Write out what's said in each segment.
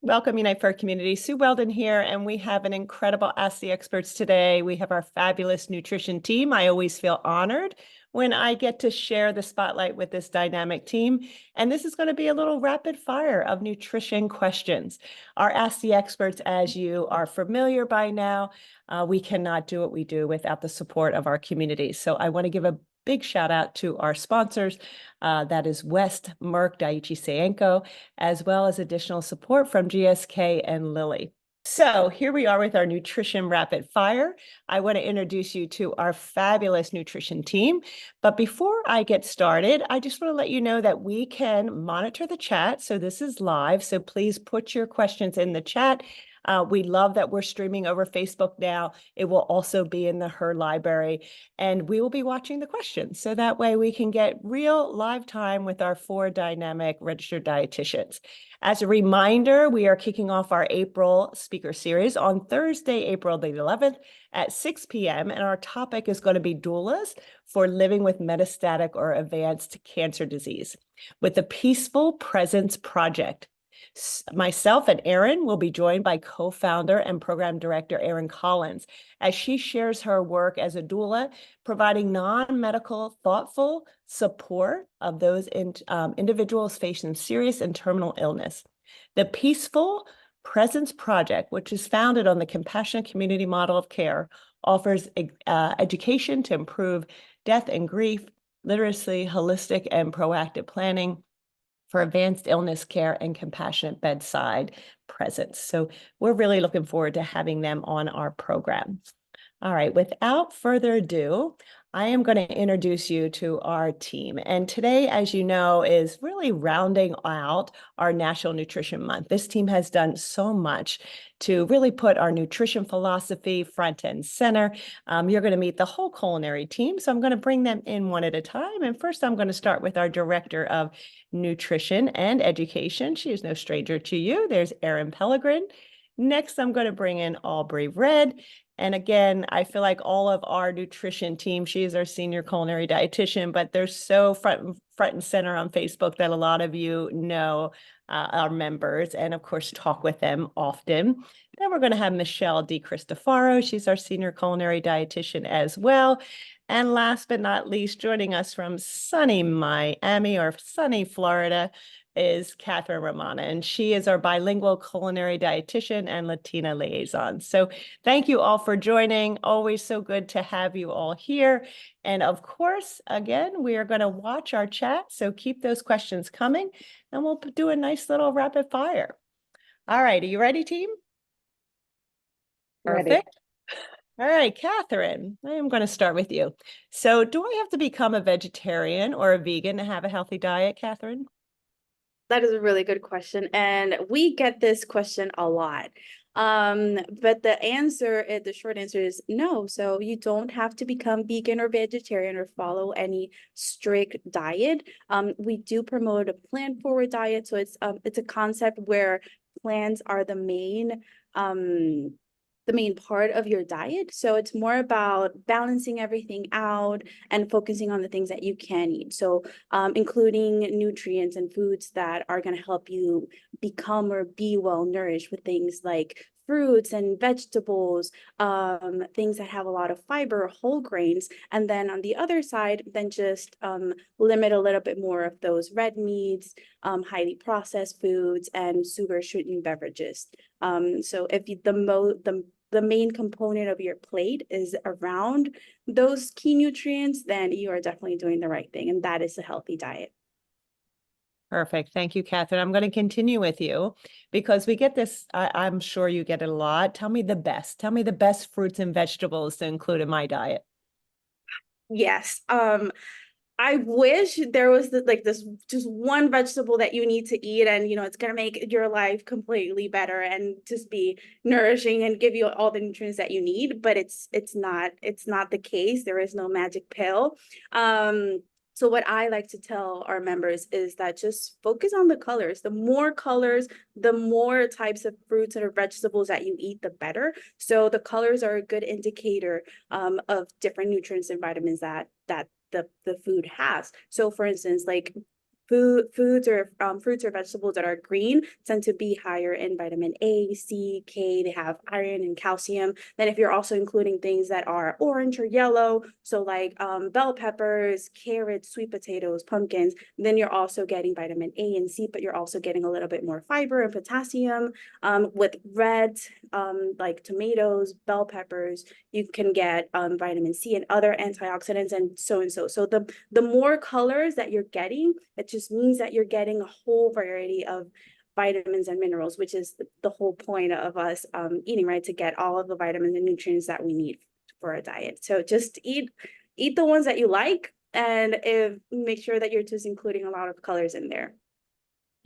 Welcome, Unite for Our Community. Sue Weldon here, and we have an incredible Ask the Experts today. We have our fabulous nutrition team. I always feel honored when I get to share the spotlight with this dynamic team. And this is going to be a little rapid fire of nutrition questions. Our Ask the Experts, as you are familiar by now, we cannot do what we do without the support of our community. So I want to give a big shout out to our sponsors. That is West, Merck, Daiichi Sankyo, as well as additional support from GSK and Lilly. So here we are with our nutrition rapid fire. I want to introduce you to our fabulous nutrition team. But before I get started, I just want to let you know that we can monitor the chat. So this is live. So please put your questions in the chat. We love that we're streaming over Facebook now. It will also be in the HER library, and we will be watching the questions. So that way we can get real live time with our 4 dynamic registered dietitians. As a reminder, we are kicking off our April speaker series on Thursday, April the 11th at 6 p.m. And our topic is going to be doulas for living with metastatic or advanced cancer disease with the Peaceful Presence Project. Myself and Erin will be joined by co-founder and program director Erin Collins as she shares her work as a doula, providing non-medical, thoughtful support of those individuals facing serious and terminal illness. The Peaceful Presence Project, which is founded on the compassionate community model of care, offers education to improve death and grief, literacy, holistic and proactive planning for advanced illness care and compassionate bedside presence. So we're really looking forward to having them on our program. All right, without further ado, I am going to introduce you to our team. And today, as you know, is really rounding out our National Nutrition Month. This team has done so much to really put our nutrition philosophy front and center. You're going to meet the whole culinary team, so I'm going to bring them in one at a time. And first, I'm going to start with our Director of Nutrition and Education. She is no stranger to you. There's Erin Pellegrin. Next, I'm going to bring in Aubrey Red. And again, I feel like all of our nutrition team, she is our senior culinary dietitian, but they're so front and center on Facebook that a lot of you know our members and of course talk with them often. Then we're going to have Michelle DiCristofaro. She's our senior culinary dietitian as well. And last but not least, joining us from sunny Miami or sunny Florida is Catherine Romana, and she is our bilingual culinary dietitian and Latina liaison. So thank you all for joining. Always so good to have you all here. And of course, again, we are going to watch our chat. So keep those questions coming and we'll do a nice little rapid fire. All right. Are you ready, team? Perfect. Ready. All right, Catherine, I am going to start with you. So do I have to become a vegetarian or a vegan to have a healthy diet, Catherine? That is a really good question. And we get this question a lot. But the short answer is no. So you don't have to become vegan or vegetarian or follow any strict diet. We do promote a plant-forward diet. So it's a concept where plants are the main part of your diet. So it's more about balancing everything out and focusing on the things that you can eat. So including nutrients and foods that are going to help you become or be well nourished with things like fruits and vegetables, things that have a lot of fiber, whole grains. And then on the other side, then just limit a little bit more of those red meats, highly processed foods, and sugar-sweetened beverages. So if the main component of your plate is around those key nutrients, then you are definitely doing the right thing. And that is a healthy diet. Perfect. Thank you, Catherine. I'm going to continue with you because we get this, I'm sure you get it a lot. Tell me the best. Tell me the best fruits and vegetables to include in my diet. Yes. I wish there was this just one vegetable that you need to eat and it's going to make your life completely better and just be nourishing and give you all the nutrients that you need, but it's not the case. There is no magic pill. So what I like to tell our members is that just focus on the colors. The more colors, the more types of fruits or vegetables that you eat, the better. So the colors are a good indicator of different nutrients and vitamins that the food has. So for instance, like foods or fruits or vegetables that are green tend to be higher in vitamin A, C, K. They have iron and calcium. Then if you're also including things that are orange or yellow, so like bell peppers, carrots, sweet potatoes, pumpkins, then you're also getting vitamin A and C, but you're also getting a little bit more fiber and potassium. With red, like tomatoes, bell peppers, you can get vitamin C and other antioxidants and so and so. So the more colors that you're getting, it just means that you're getting a whole variety of vitamins and minerals, which is the whole point of us eating, right? To get all of the vitamins and nutrients that we need for a diet. So just eat the ones that you like, and make sure that you're just including a lot of colors in there.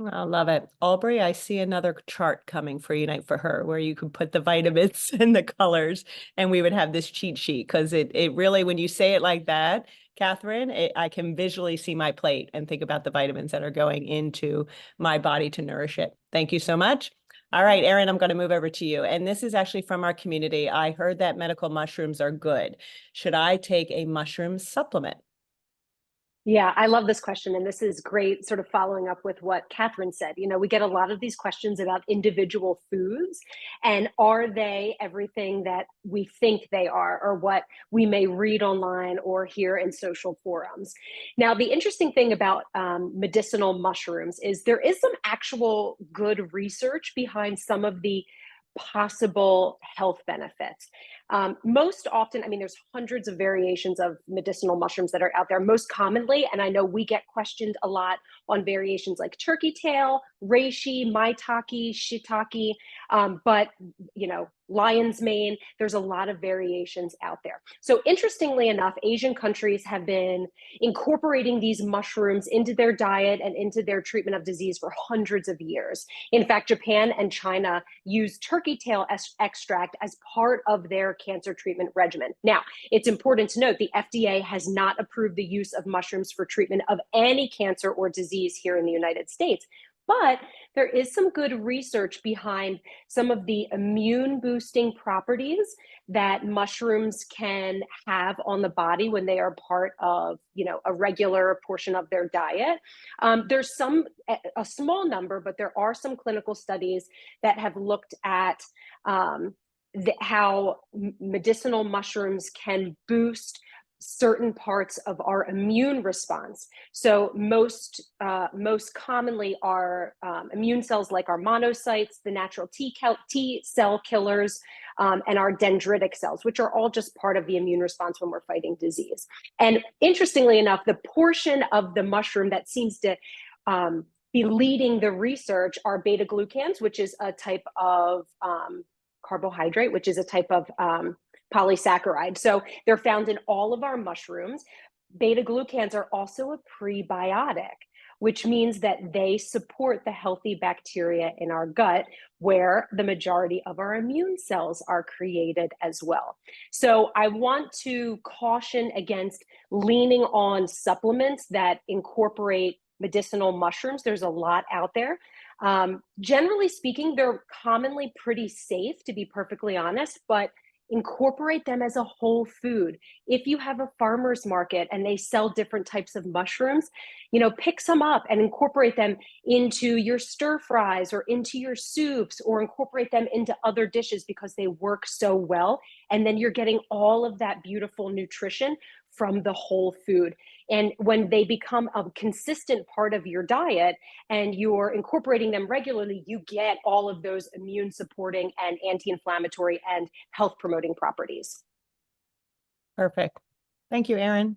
I love it. Aubrey, I see another chart coming for Unite for Her where you could put the vitamins and the colors, and we would have this cheat sheet because it really, when you say it like that, Catherine, I can visually see my plate and think about the vitamins that are going into my body to nourish it. Thank you so much. All right, Erin, I'm going to move over to you. And this is actually from our community. I heard that medical mushrooms are good. Should I take a mushroom supplement? Yeah, I love this question. And this is great, sort of following up with what Catherine said. You know, we get a lot of these questions about individual foods and are they everything that we think they are, or what we may read online or hear in social forums. Now, the interesting thing about medicinal mushrooms is there is some actual good research behind some of the possible health benefits. Most often, I mean, there's hundreds of variations of medicinal mushrooms that are out there. Most commonly, and I know we get questioned a lot on variations like turkey tail, reishi, maitake, shiitake, but you know, lion's mane. There's a lot of variations out there. So interestingly enough, Asian countries have been incorporating these mushrooms into their diet and into their treatment of disease for hundreds of years. In fact, Japan and China use turkey tail extract as part of their cancer treatment regimen. Now, it's important to note the FDA has not approved the use of mushrooms for treatment of any cancer or disease here in the United States. But there is some good research behind some of the immune boosting properties that mushrooms can have on the body when they are part of, you know, a regular portion of their diet. There's a small number, but there are some clinical studies that have looked at how medicinal mushrooms can boost certain parts of our immune response. So most commonly our immune cells, like our monocytes, the natural T cell killers, and our dendritic cells, which are all just part of the immune response when we're fighting disease. And interestingly enough, the portion of the mushroom that seems to be leading the research are beta glucans, which is a type of carbohydrate, which is a type of polysaccharide. So they're found in all of our mushrooms. Beta glucans are also a prebiotic, which means that they support the healthy bacteria in our gut, where the majority of our immune cells are created as well. So I want to caution against leaning on supplements that incorporate medicinal mushrooms. There's a lot out there. Generally speaking, they're commonly pretty safe, to be perfectly honest, but incorporate them as a whole food. If you have a farmer's market and they sell different types of mushrooms, you know, pick some up and incorporate them into your stir fries or into your soups, or incorporate them into other dishes because they work so well. And then you're getting all of that beautiful nutrition from the whole food. And when they become a consistent part of your diet and you're incorporating them regularly, you get all of those immune supporting and anti-inflammatory and health promoting properties. Perfect. Thank you, Erin.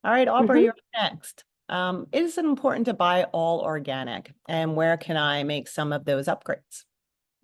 All right, Aubrey, you're next. Is it important to buy all organic? And where can I make some of those upgrades?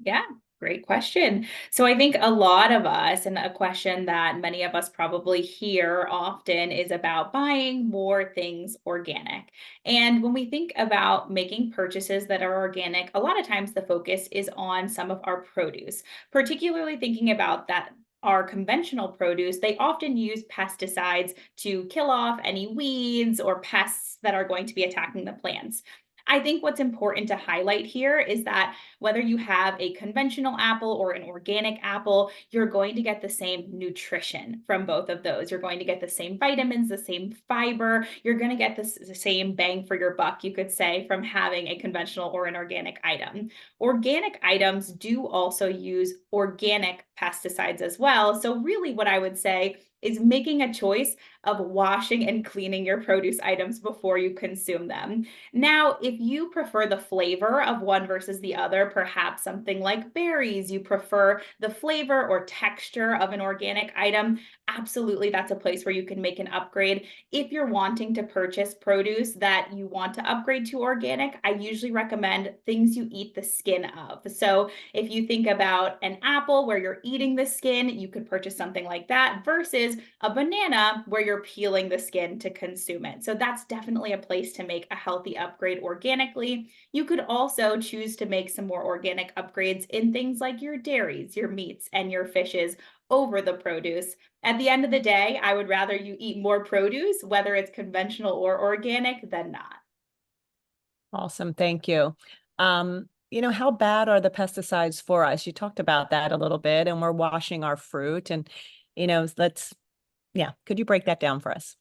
Yeah, great question. So I think a lot of us, and a question that many of us probably hear often, is about buying more things organic. And when we think about making purchases that are organic, a lot of times the focus is on some of our produce, particularly thinking about that. Our conventional produce, they often use pesticides to kill off any weeds or pests that are going to be attacking the plants. I think what's important to highlight here is that whether you have a conventional apple or an organic apple, you're going to get the same nutrition from both of those. You're going to get the same vitamins, the same fiber. You're going to get the same bang for your buck, you could say, from having a conventional or an organic item. Organic items do also use organic pesticides as well. So really what I would say is making a choice of washing and cleaning your produce items before you consume them. Now, if you prefer the flavor of one versus the other, perhaps something like berries, you prefer the flavor or texture of an organic item, absolutely that's a place where you can make an upgrade. If you're wanting to purchase produce that you want to upgrade to organic, I usually recommend things you eat the skin of. So if you think about an apple where you're eating the skin, you could purchase something like that versus a banana where you're peeling the skin to consume it. So that's definitely a place to make a healthy upgrade organically. You could also choose to make some more organic upgrades in things like your dairies, your meats, and your fishes over the produce. At the end of the day, I would rather you eat more produce, whether it's conventional or organic, than not. Awesome. Thank you. How bad are the pesticides for us? You talked about that a little bit, and we're washing our fruit and, could you break that down for us?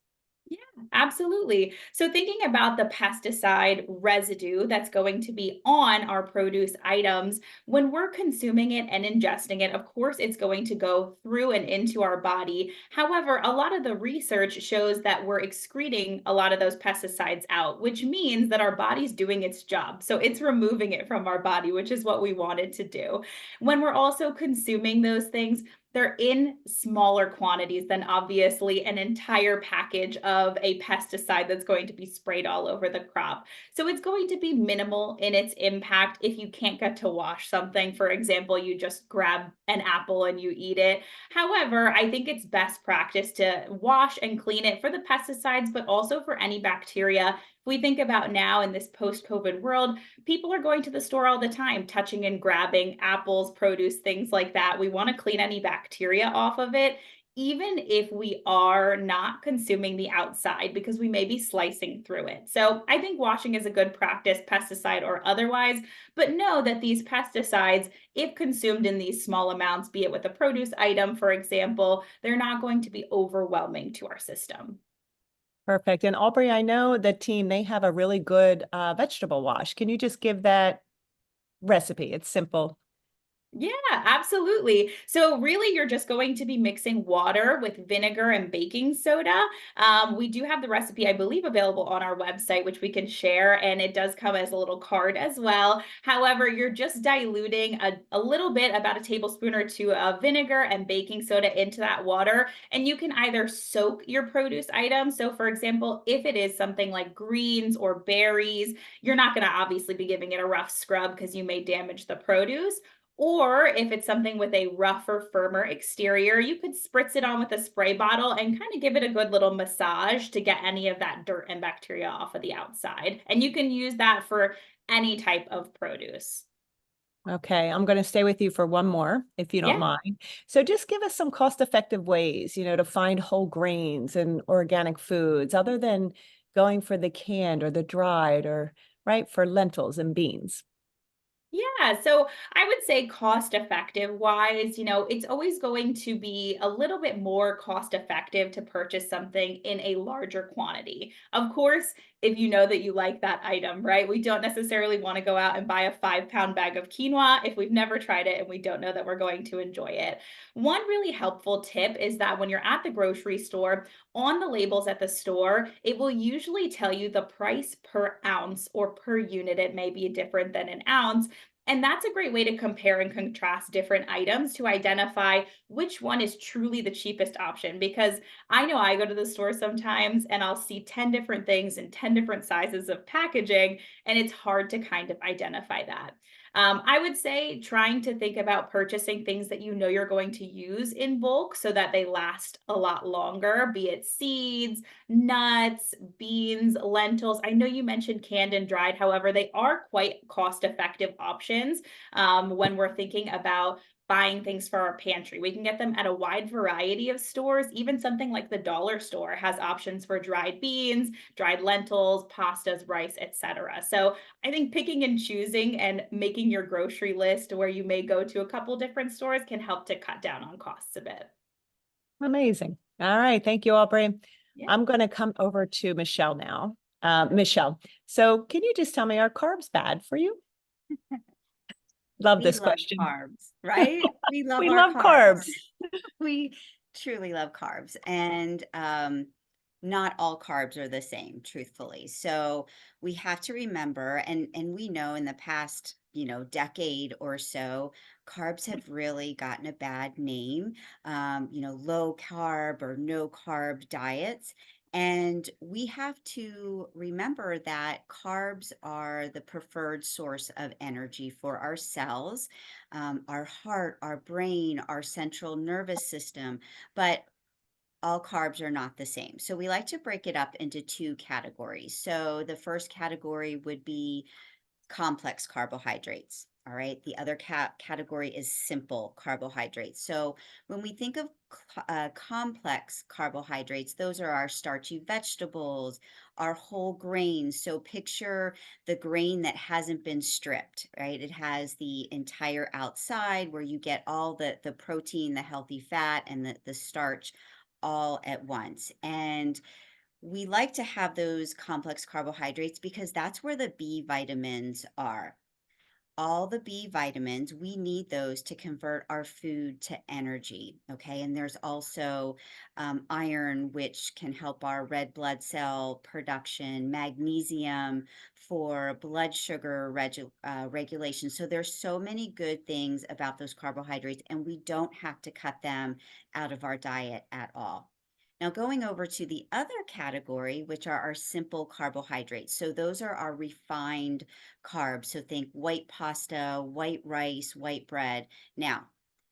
Yeah, absolutely. So thinking about the pesticide residue that's going to be on our produce items, when we're consuming it and ingesting it, of course, it's going to go through and into our body. However, a lot of the research shows that we're excreting a lot of those pesticides out, which means that our body's doing its job. So it's removing it from our body, which is what we wanted to do. When we're also consuming those things, they're in smaller quantities than obviously an entire package of a pesticide that's going to be sprayed all over the crop. So it's going to be minimal in its impact if you can't get to wash something. For example, you just grab an apple and you eat it. However, I think it's best practice to wash and clean it for the pesticides, but also for any bacteria. If we think about now in this post-COVID world, people are going to the store all the time, touching and grabbing apples, produce, things like that. We want to clean any bacteria off of it, even if we are not consuming the outside, because we may be slicing through it. So I think washing is a good practice, pesticide or otherwise, but know that these pesticides, if consumed in these small amounts, be it with a produce item, for example, they're not going to be overwhelming to our system. Perfect. And Aubrey, I know the team, they have a really good vegetable wash. Can you just give that recipe? It's simple. Yeah, absolutely. So really, you're just going to be mixing water with vinegar and baking soda. We do have the recipe, I believe, available on our website, which we can share, and it does come as a little card as well. However, you're just diluting a little bit, about a tablespoon or two of vinegar and baking soda into that water, and you can either soak your produce items. So for example, if it is something like greens or berries, you're not going to obviously be giving it a rough scrub because you may damage the produce. Or if it's something with a rougher, firmer exterior, you could spritz it on with a spray bottle and kind of give it a good little massage to get any of that dirt and bacteria off of the outside. And you can use that for any type of produce. Okay, I'm going to stay with you for one more, if you don't Yeah. mind. So just give us some cost-effective ways, to find whole grains and organic foods other than going for the canned or the dried or, right, for lentils and beans. Yeah, so I would say cost effective wise, it's always going to be a little bit more cost effective to purchase something in a larger quantity. Of course, if you know that you like that item, right? We don't necessarily want to go out and buy a 5-pound bag of quinoa if we've never tried it and we don't know that we're going to enjoy it. One really helpful tip is that when you're at the grocery store, on the labels at the store, it will usually tell you the price per ounce or per unit. It may be different than an ounce. And that's a great way to compare and contrast different items to identify which one is truly the cheapest option. Because I know I go to the store sometimes and I'll see 10 different things in 10 different sizes of packaging, and it's hard to kind of identify that. I would say trying to think about purchasing things that you know you're going to use in bulk so that they last a lot longer, be it seeds, nuts, beans, lentils. I know you mentioned canned and dried. However, they are quite cost-effective options when we're thinking about buying things for our pantry. We can get them at a wide variety of stores. Even something like the dollar store has options for dried beans, dried lentils, pastas, rice, etc. So I think picking and choosing and making your grocery list where you may go to a couple different stores can help to cut down on costs a bit. Amazing. All right. Thank you, Aubrey. Yeah. I'm going to come over to Michelle now. Michelle, so can you just tell me, are carbs bad for you? Love this question. Carbs, right? We love We our love carbs. We truly love carbs, and not all carbs are the same, truthfully. So we have to remember, and we know in the past, decade or so, carbs have really gotten a bad name. Low carb or no carb diets. And we have to remember that carbs are the preferred source of energy for our cells, our heart, our brain, our central nervous system. But all carbs are not the same. So we like to break it up into two categories. So the first category would be complex carbohydrates. All right. The other category is simple carbohydrates. So when we think of complex carbohydrates, those are our starchy vegetables, our whole grains. So picture the grain that hasn't been stripped, right? It has the entire outside where you get all the protein, the healthy fat, and the starch all at once. And we like to have those complex carbohydrates because that's where the B vitamins are. All the B vitamins, we need those to convert our food to energy. Okay. And there's also iron, which can help our red blood cell production, magnesium for blood sugar regulation. So there's so many good things about those carbohydrates, and we don't have to cut them out of our diet at all. Now, going over to the other category, which are our simple carbohydrates. So those are our refined carbs. So think white pasta, white rice, white bread. Now,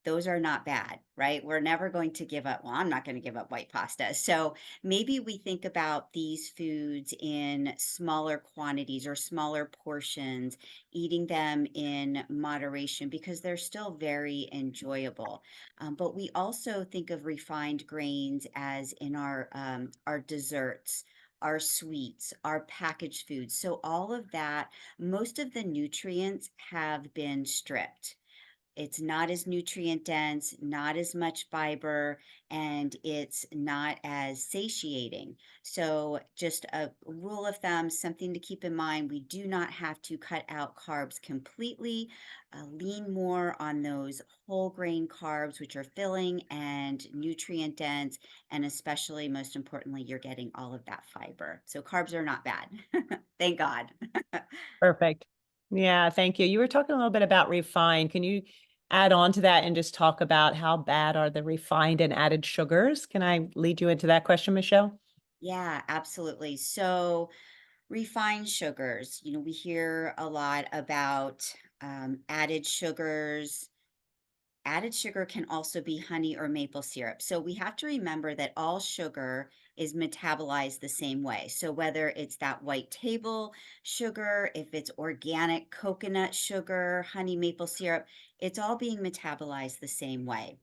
those are not bad, right? We're never going to give up. Well, I'm not going to give up white pasta. So maybe we think about these foods in smaller quantities or smaller portions, eating them in moderation because they're still very enjoyable. But we also think of refined grains as in our desserts, our sweets, our packaged foods. So all of that, most of the nutrients have been stripped. It's not as nutrient dense, not as much fiber, and it's not as satiating. So just a rule of thumb, something to keep in mind, we do not have to cut out carbs completely. Lean more on those whole grain carbs, which are filling and nutrient dense, and especially, most importantly, you're getting all of that fiber. So carbs are not bad. Thank God. Perfect. Yeah, thank you. You were talking a little bit about refined. Can you add on to that and just talk about how bad are the refined and added sugars? Can I lead you into that question, Michelle? Yeah, absolutely. So refined sugars, we hear a lot about added sugars. Added sugar can also be honey or maple syrup. So we have to remember that all sugar is metabolized the same way. So whether it's that white table sugar, if it's organic coconut sugar, honey maple syrup, it's all being metabolized the same way.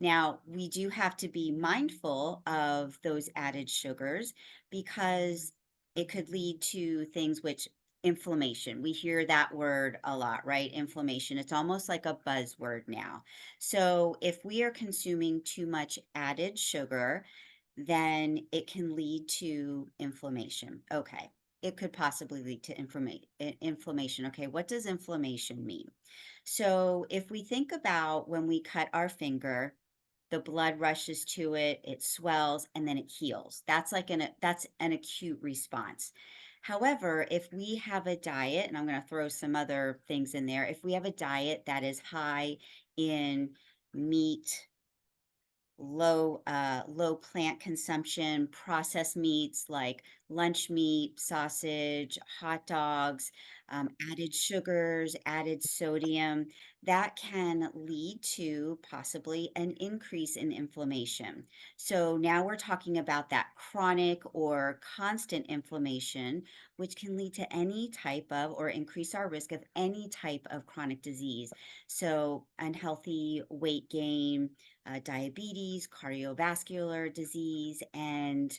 Now, we do have to be mindful of those added sugars because it could lead to things which inflammation. We hear that word a lot, right? Inflammation. It's almost like a buzzword now. So, if we are consuming too much added sugar, then it can lead to inflammation. Okay. It could possibly lead to inflammation. Okay. What does inflammation mean? So, if we think about when we cut our finger, the blood rushes to it, it swells, and then it heals. That's an acute response. However, if we have a diet, and I'm going to throw some other things in there, if we have a diet that is high in meat, low plant consumption, processed meats like lunch meat, sausage, hot dogs, added sugars, added sodium, that can lead to possibly an increase in inflammation. So now we're talking about that chronic or constant inflammation, which can lead to any type of or increase our risk of any type of chronic disease. So unhealthy weight gain, diabetes, cardiovascular disease, and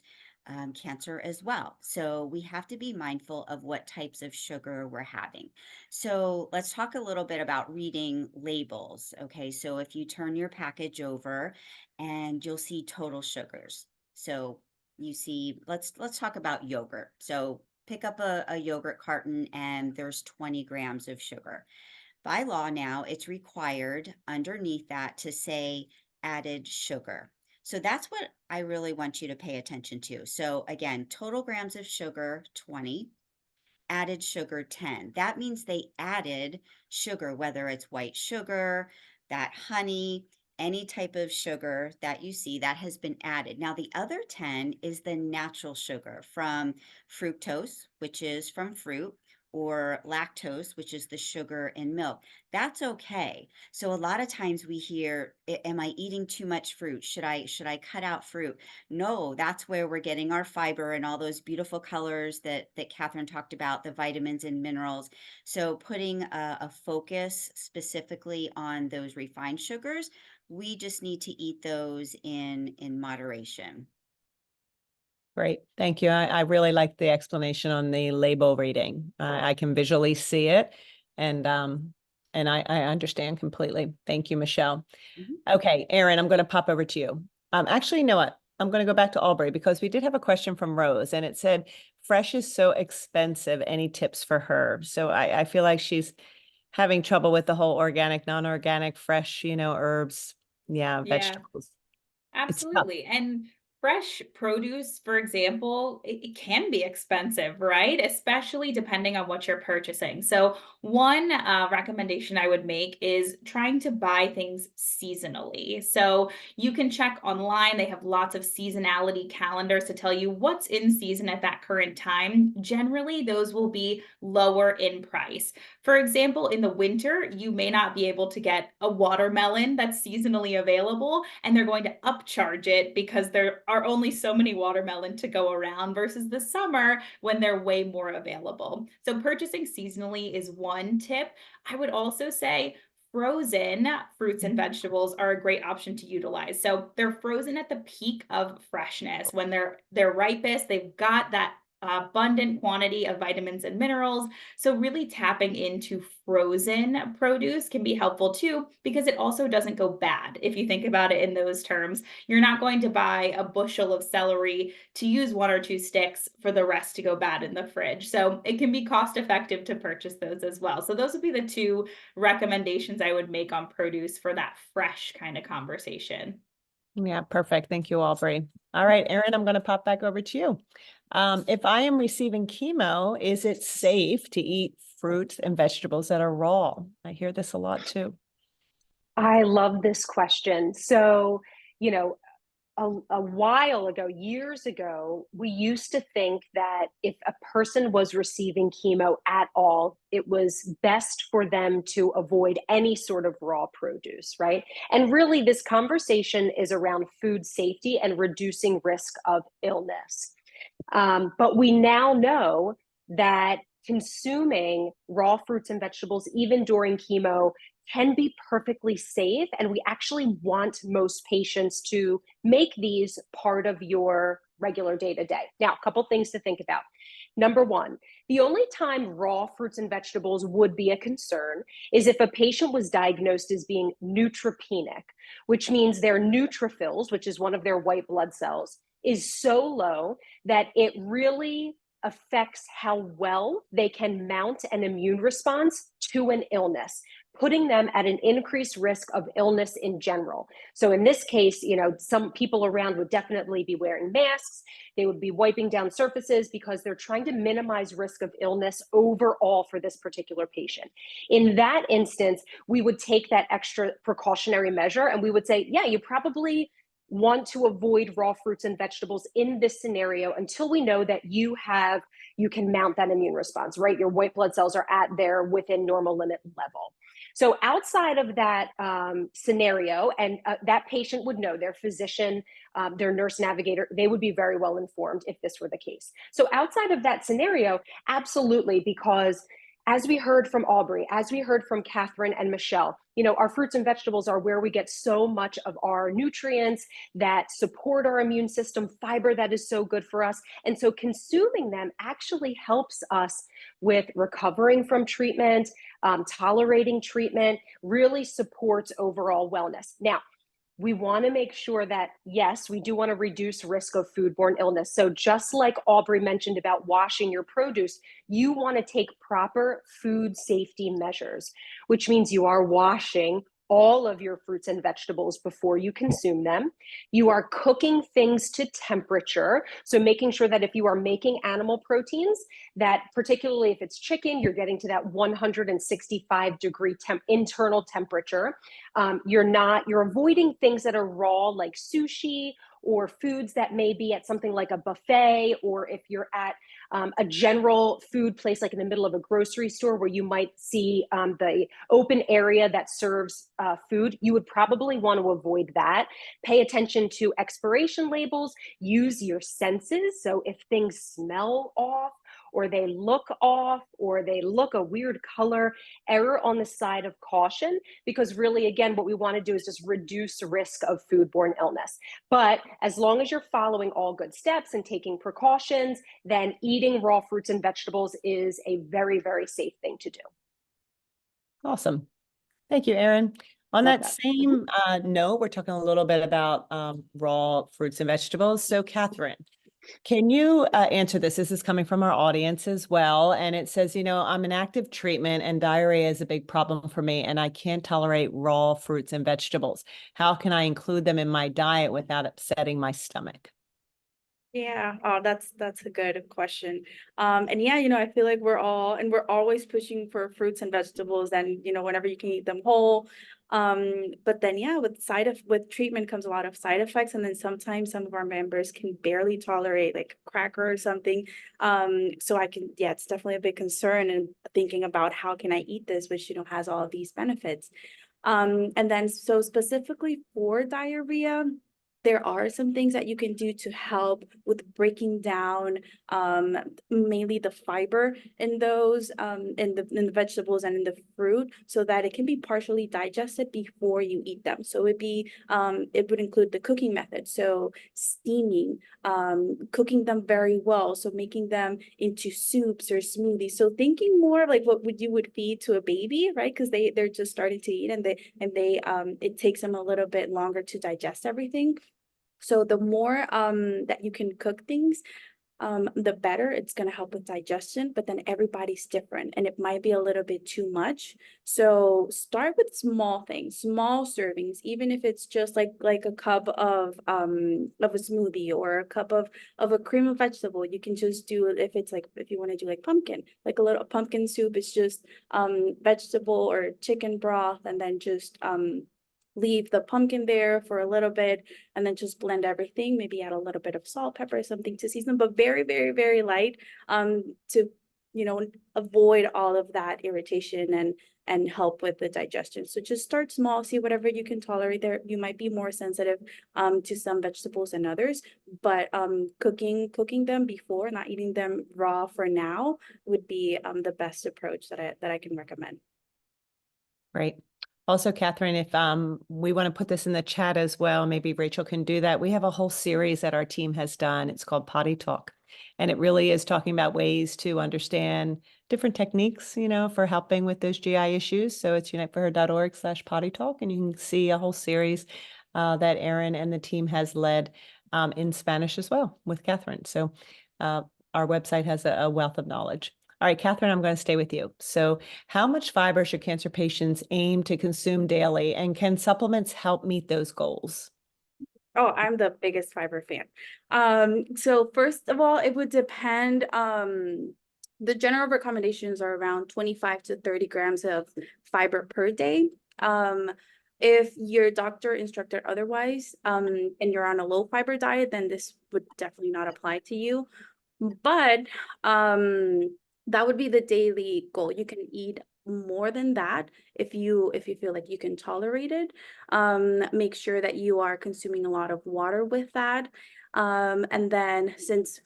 cancer as well. So we have to be mindful of what types of sugar we're having. So let's talk a little bit about reading labels. Okay, so if you turn your package over and you'll see total sugars. So you see, let's talk about yogurt. So pick up a yogurt carton and there's 20 grams of sugar. By law now, it's required underneath that to say added sugar. So that's what I really want you to pay attention to. So again, total grams of sugar, 20, added sugar, 10. That means they added sugar, whether it's white sugar, that honey, any type of sugar that you see that has been added. Now, the other 10 is the natural sugar from fructose, which is from fruit, or lactose, which is the sugar in milk. That's okay. So a lot of times we hear, am I eating too much fruit? Should I cut out fruit? No, that's where we're getting our fiber and all those beautiful colors that Catherine talked about, the vitamins and minerals. So putting a focus specifically on those refined sugars, we just need to eat those in moderation. Great. Thank you. I really like the explanation on the label reading. I can visually see it and I understand completely. Thank you, Michelle. Mhm. Okay, Erin, I'm going to pop over to you. Actually, you know what? I'm going to go back to Aubrey because we did have a question from Rose and it said, fresh is so expensive. Any tips for her? So I feel like she's having trouble with the whole organic, non-organic, fresh, herbs. Yeah, Yeah. vegetables. It's tough. Absolutely. And fresh produce, for example, it can be expensive, right? Especially depending on what you're purchasing. So, one recommendation I would make is trying to buy things seasonally. So, you can check online. They have lots of seasonality calendars to tell you what's in season at that current time. Generally, those will be lower in price. For example, in the winter, you may not be able to get a watermelon that's seasonally available, and they're going to upcharge it because there are only so many watermelon to go around versus the summer when they're way more available. So purchasing seasonally is one tip. I would also say frozen fruits and vegetables are a great option to utilize. So they're frozen at the peak of freshness. When they're ripest, they've got that abundant quantity of vitamins and minerals. So really tapping into frozen produce can be helpful too, because it also doesn't go bad. If you think about it in those terms, you're not going to buy a bushel of celery to use one or two sticks for the rest to go bad in the fridge. So it can be cost effective to purchase those as well. So those would be the two recommendations I would make on produce for that fresh kind of conversation. Yeah, perfect. Thank you, Aubrey. All right, Erin, I'm going to pop back over to you. If I am receiving chemo, is it safe to eat fruits and vegetables that are raw? I hear this a lot too. I love this question. So, you know, a while ago, years ago, we used to think that if a person was receiving chemo at all, it was best for them to avoid any sort of raw produce, right? And really, this conversation is around food safety and reducing risk of illness. But we now know that consuming raw fruits and vegetables, even during chemo, can be perfectly safe. And we actually want most patients to make these part of your regular day to day. Now, a couple things to think about. Number one, the only time raw fruits and vegetables would be a concern is if a patient was diagnosed as being neutropenic, which means their neutrophils, which is one of their white blood cells, is so low that it really affects how well they can mount an immune response to an illness, putting them at an increased risk of illness in general. So in this case, some people around would definitely be wearing masks. They would be wiping down surfaces because they're trying to minimize risk of illness overall for this particular patient. In that instance, we would take that extra precautionary measure and we would say, yeah, you probably want to avoid raw fruits and vegetables in this scenario until we know that you can mount that immune response, right? Your white blood cells are at their within normal limit level. So outside of that scenario, and that patient would know, their physician, their nurse navigator, they would be very well informed if this were the case. So outside of that scenario, absolutely, because as we heard from Aubrey, as we heard from Catherine and Michelle, our fruits and vegetables are where we get so much of our nutrients that support our immune system, fiber that is so good for us. And so consuming them actually helps us with recovering from treatment, tolerating treatment, really supports overall wellness. Now, we want to make sure that, yes, we do want to reduce risk of foodborne illness. So just like Aubrey mentioned about washing your produce, you want to take proper food safety measures, which means you are washing all of your fruits and vegetables before you consume them. You are cooking things to temperature. So making sure that if you are making animal proteins, that particularly if it's chicken, you're getting to that 165-degree internal temperature. You're avoiding things that are raw, like sushi, or foods that may be at something like a buffet, or if you're at a general food place, like in the middle of a grocery store where you might see the open area that serves food, you would probably want to avoid that. Pay attention to expiration labels, use your senses. So if things smell off, or they look off, or they look a weird color, err on the side of caution, because really, again, what we want to do is just reduce risk of foodborne illness. But as long as you're following all good steps and taking precautions, then eating raw fruits and vegetables is a very, very safe thing to do. Awesome. Thank you, Erin. On Love that that. same note, we're talking a little bit about raw fruits and vegetables. So Catherine, can you answer this? This is coming from our audience as well. And it says, I'm in active treatment and diarrhea is a big problem for me, and I can't tolerate raw fruits and vegetables. How can I include them in my diet without upsetting my stomach? Yeah, oh, that's a good question. And yeah, I feel like we're always pushing for fruits and vegetables, and whenever you can eat them whole. But then yeah, with treatment comes a lot of side effects, and then sometimes some of our members can barely tolerate like a cracker or something. So it's definitely a big concern, and thinking about how can I eat this, which has all of these benefits. And then so specifically for diarrhea, there are some things that you can do to help with breaking down mainly the fiber in those in the vegetables and in the fruit, so that it can be partially digested before you eat them. So it would include the cooking method, so steaming, cooking them very well, so making them into soups or smoothies. So thinking more like what you would feed to a baby, right? Because they're just starting to eat, and they it takes them a little bit longer to digest everything. So the more that you can cook things, the better. It's going to help with digestion, but then everybody's different and it might be a little bit too much. So start with small things, small servings, even if it's just like a cup of a smoothie, or a cup of a cream of vegetable. You can just do, if you want to do like pumpkin, like a little pumpkin soup, it's just vegetable or chicken broth, and then just leave the pumpkin there for a little bit, and then just blend everything, maybe add a little bit of salt, pepper, something to season, but very, very, very light, to avoid all of that irritation and help with the digestion. So just start small, see whatever you can tolerate. There you might be more sensitive to some vegetables than others, but cooking them before, not eating them raw for now, would be the best approach that I can recommend. Great. Also, Catherine, if we want to put this in the chat as well, maybe Rachel can do that. We have a whole series that our team has done. It's called Potty Talk. And it really is talking about ways to understand different techniques, for helping with those GI issues. So it's uniteforher.org/potty talk. And you can see a whole series that Erin and the team has led in Spanish as well with Catherine. So our website has a wealth of knowledge. All right, Catherine, I'm going to stay with you. So how much fiber should cancer patients aim to consume daily, and can supplements help meet those goals? Oh, I'm the biggest fiber fan. So first of all, it would depend. The general recommendations are around 25 to 30 grams of fiber per day. If your doctor instructed otherwise, and you're on a low fiber diet, then this would definitely not apply to you. But that would be the daily goal. You can eat more than that if you feel like you can tolerate it. Make sure that you are consuming a lot of water with that. And then since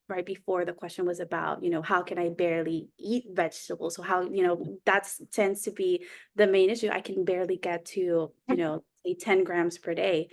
right before the question was about, how can I barely eat vegetables? So how, that's tends to be the main issue. I can barely get to, say 10 grams per day.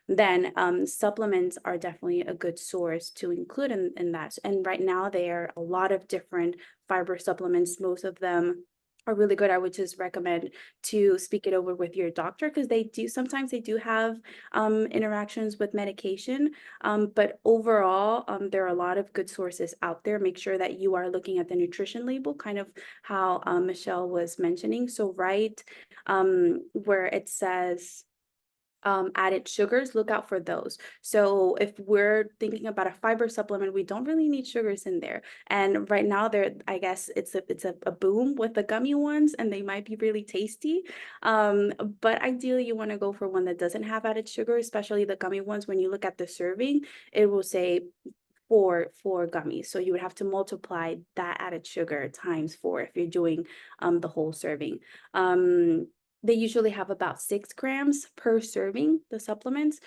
Then supplements are definitely a good source to include in that. And right now there are a lot of different fiber supplements. Most of them are really good. I would just recommend to speak it over with your doctor, because sometimes they do have interactions with medication. But overall, there are a lot of good sources out there. Make sure that you are looking at the nutrition label, kind of how Michelle was mentioning. So right where it says added sugars, look out for those. So if we're thinking about a fiber supplement, we don't really need sugars in there. And right now I guess it's a boom with the gummy ones, and they might be really tasty. But ideally you want to go for one that doesn't have added sugar, especially the gummy ones. When you look at the serving, it will say four gummies. So you would have to multiply that added sugar times 4 if you're doing the whole serving. They usually have about 6 grams per serving, the supplements.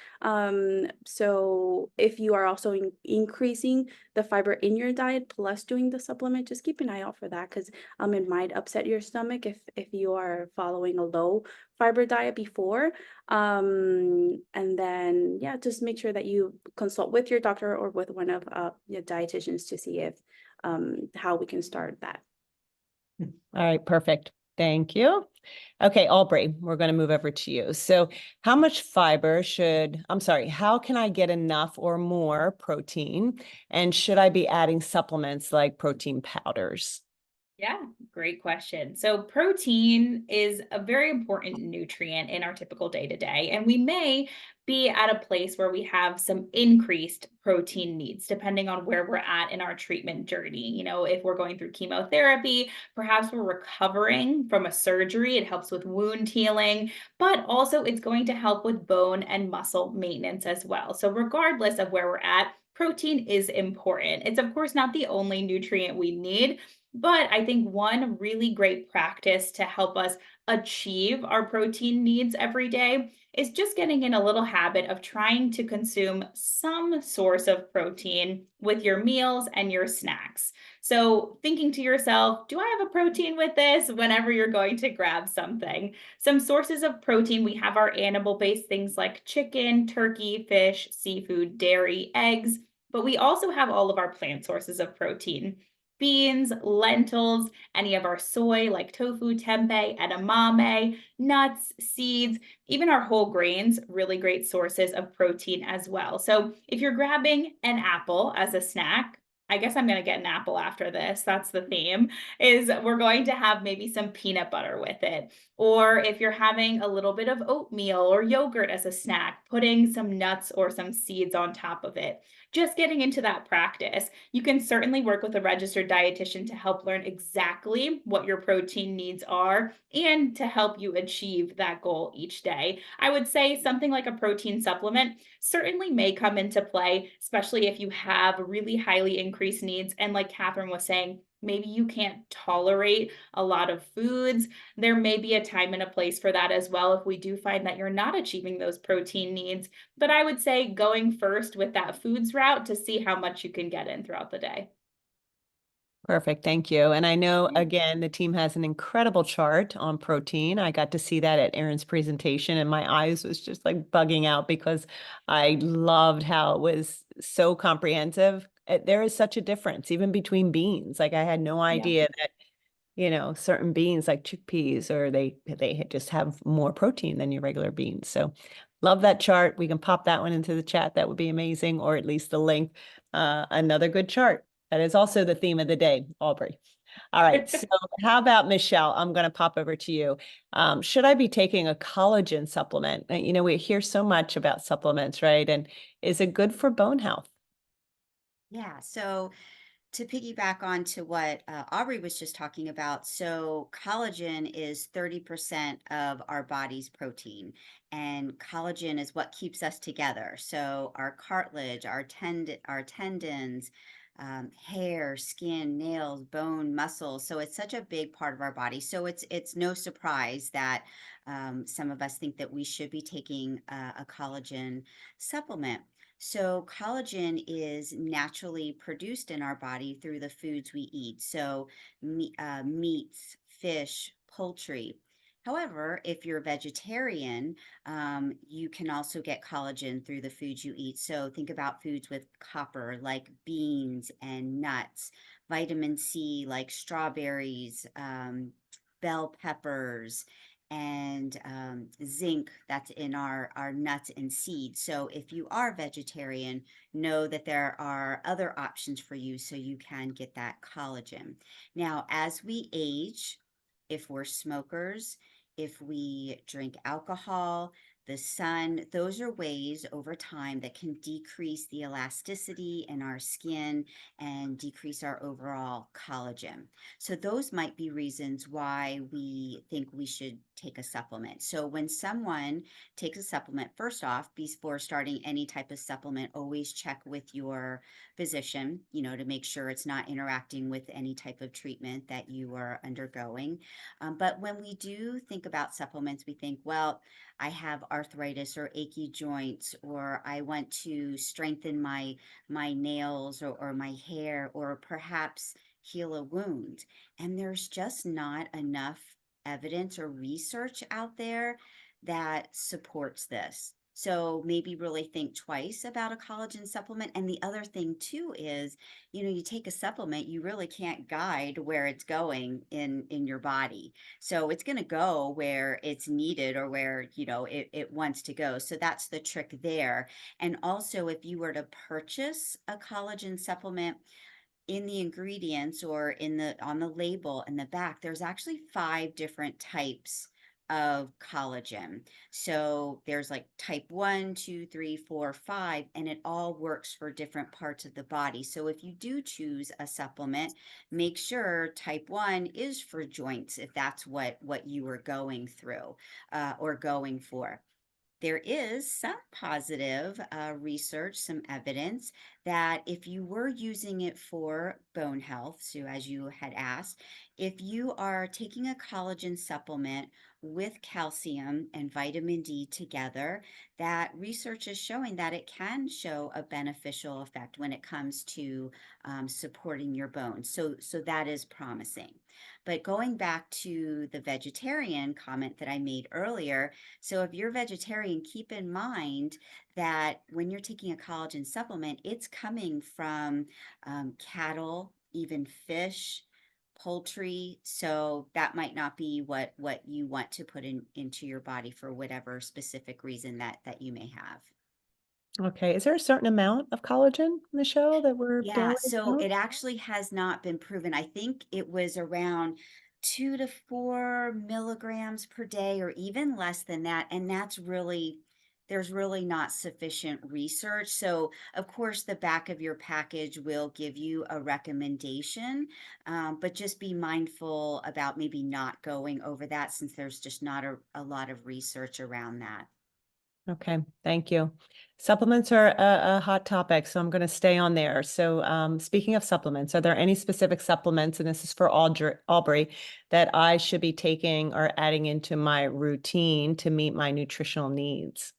So if you are also increasing the fiber in your diet plus doing the supplement, just keep an eye out for that, because it might upset your stomach if you are following a low fiber diet before. And then, yeah, just make sure that you consult with your doctor or with one of your dietitians to see if how we can start that. All right, perfect. Thank you. Okay, Aubrey, we're going to move over to you. So how much fiber how can I get enough or more protein? And should I be adding supplements like protein powders? Yeah, great question. So protein is a very important nutrient in our typical day-to-day, and we may be at a place where we have some increased protein needs depending on where we're at in our treatment journey. If we're going through chemotherapy, perhaps we're recovering from a surgery, it helps with wound healing, but also it's going to help with bone and muscle maintenance as well. So regardless of where we're at, protein is important. It's of course not the only nutrient we need, but I think one really great practice to help us achieve our protein needs every day is just getting in a little habit of trying to consume some source of protein with your meals and your snacks. So thinking to yourself, do I have a protein with this whenever you're going to grab something? Some sources of protein, we have our animal-based things like chicken, turkey, fish, seafood, dairy, eggs, but we also have all of our plant sources of protein. Beans, lentils, any of our soy like tofu, tempeh, edamame, nuts, seeds, even our whole grains, really great sources of protein as well. So if you're grabbing an apple as a snack, I guess I'm going to get an apple after this. That's the theme, is we're going to have maybe some peanut butter with it. Or if you're having a little bit of oatmeal or yogurt as a snack, putting some nuts or some seeds on top of it. Just getting into that practice. You can certainly work with a registered dietitian to help learn exactly what your protein needs are and to help you achieve that goal each day. I would say something like a protein supplement certainly may come into play, especially if you have really highly increased needs. And like Catherine was saying, maybe you can't tolerate a lot of foods. There may be a time and a place for that as well if we do find that you're not achieving those protein needs. But I would say going first with that foods route to see how much you can get in throughout the day. Perfect. Thank you. And I know, again, the team has an incredible chart on protein. I got to see that at Erin's presentation, and my eyes was just like bugging out because I loved how it was so comprehensive. There is such a difference even between beans. Like I had no idea that, certain beans like chickpeas, or they just have more protein than your regular beans. So love that chart. We can pop that one into the chat. That would be amazing, or at least the link. Another good chart. That is also the theme of the day, Aubrey. All right. So how about Michelle? I'm going to pop over to you. Should I be taking a collagen supplement? We hear so much about supplements, right? And is it good for bone health? Yeah. So to piggyback on to what Aubrey was just talking about, so collagen is 30% of our body's protein, and collagen is what keeps us together. So our cartilage, our tendons, hair, skin, nails, bone, muscles. So it's such a big part of our body. So it's no surprise that some of us think that we should be taking a collagen supplement. So collagen is naturally produced in our body through the foods we eat. So meats, fish, poultry. However, if you're a vegetarian, you can also get collagen through the foods you eat. So think about foods with copper, like beans and nuts, vitamin C, like strawberries, bell peppers, and zinc that's in our nuts and seeds. So if you are vegetarian, know that there are other options for you so you can get that collagen. Now, as we age, if we're smokers, if we drink alcohol, the sun, those are ways over time that can decrease the elasticity in our skin and decrease our overall collagen. So those might be reasons why we think we should take a supplement. So when someone takes a supplement, first off, before starting any type of supplement, always check with your physician, to make sure it's not interacting with any type of treatment that you are undergoing. But when we do think about supplements, we think, well, I have arthritis or achy joints, or I want to strengthen my nails or my hair, or perhaps heal a wound. And there's just not enough evidence or research out there that supports this. So maybe really think twice about a collagen supplement. And the other thing too is, you take a supplement, you really can't guide where it's going in your body. So it's going to go where it's needed or where, it wants to go. So that's the trick there. And also, if you were to purchase a collagen supplement, in the ingredients or on the label in the back, there's actually 5 different types of collagen. So there's like type 1, 2, 3, 4, 5, and it all works for different parts of the body. So if you do choose a supplement, make sure type 1 is for joints, if that's what you are going through or going for. There is some positive research, some evidence that if you were using it for bone health, so as you had asked, if you are taking a collagen supplement with calcium and vitamin D together, that research is showing that it can show a beneficial effect when it comes to supporting your bones. So that is promising. But going back to the vegetarian comment that I made earlier, so if you're vegetarian, keep in mind that when you're taking a collagen supplement, it's coming from cattle, even fish, poultry. So that might not be what you want to put into your body for whatever specific reason that you may have. Okay. Is there a certain amount of collagen, Michelle, that we're Yeah, daily so about? it actually has not been proven. I think it was around 2 to 4 milligrams per day, or even less than that. And there's really not sufficient research. So, of course, the back of your package will give you a recommendation, but just be mindful about maybe not going over that, since there's just not a lot of research around that. Okay, thank you. Supplements are a hot topic, so I'm going to stay on there. So, speaking of supplements, are there any specific supplements, and this is for Aubrey, that I should be taking or adding into my routine to meet my nutritional needs?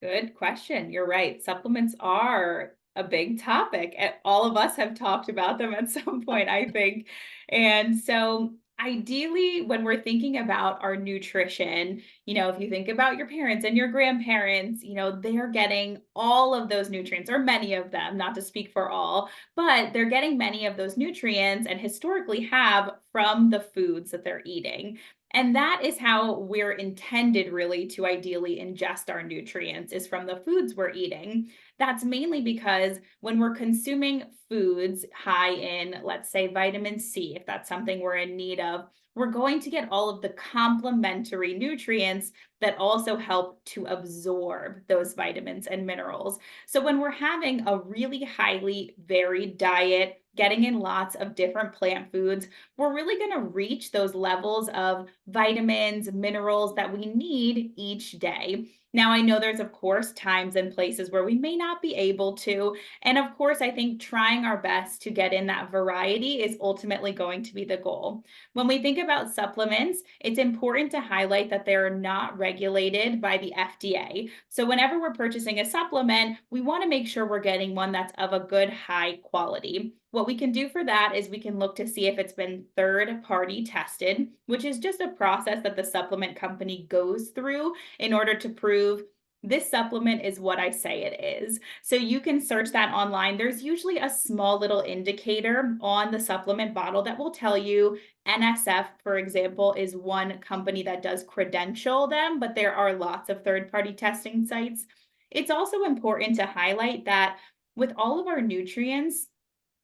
Good question. You're right. Supplements are a big topic. All of us have talked about them at some point, I think. And so, ideally, when we're thinking about our nutrition, if you think about your parents and your grandparents, they're getting all of those nutrients, or many of them, not to speak for all, but they're getting many of those nutrients and historically have from the foods that they're eating. And that is how we're intended really to ideally ingest our nutrients, is from the foods we're eating. That's mainly because when we're consuming foods high in, let's say, vitamin C, if that's something we're in need of, we're going to get all of the complementary nutrients that also help to absorb those vitamins and minerals. So when we're having a really highly varied diet getting in lots of different plant foods, we're really going to reach those levels of vitamins, minerals that we need each day. Now, I know there's, of course, times and places where we may not be able to. And of course, I think trying our best to get in that variety is ultimately going to be the goal. When we think about supplements, it's important to highlight that they're not regulated by the FDA. So whenever we're purchasing a supplement, we want to make sure we're getting one that's of a good high quality. What we can do for that is we can look to see if it's been third-party tested, which is just a process that the supplement company goes through in order to prove this supplement is what I say it is. So you can search that online. There's usually a small little indicator on the supplement bottle that will tell you NSF, for example, is one company that does credential them, but there are lots of third-party testing sites. It's also important to highlight that with all of our nutrients,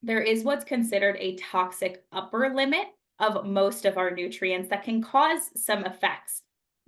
there is what's considered a toxic upper limit of most of our nutrients that can cause some effects,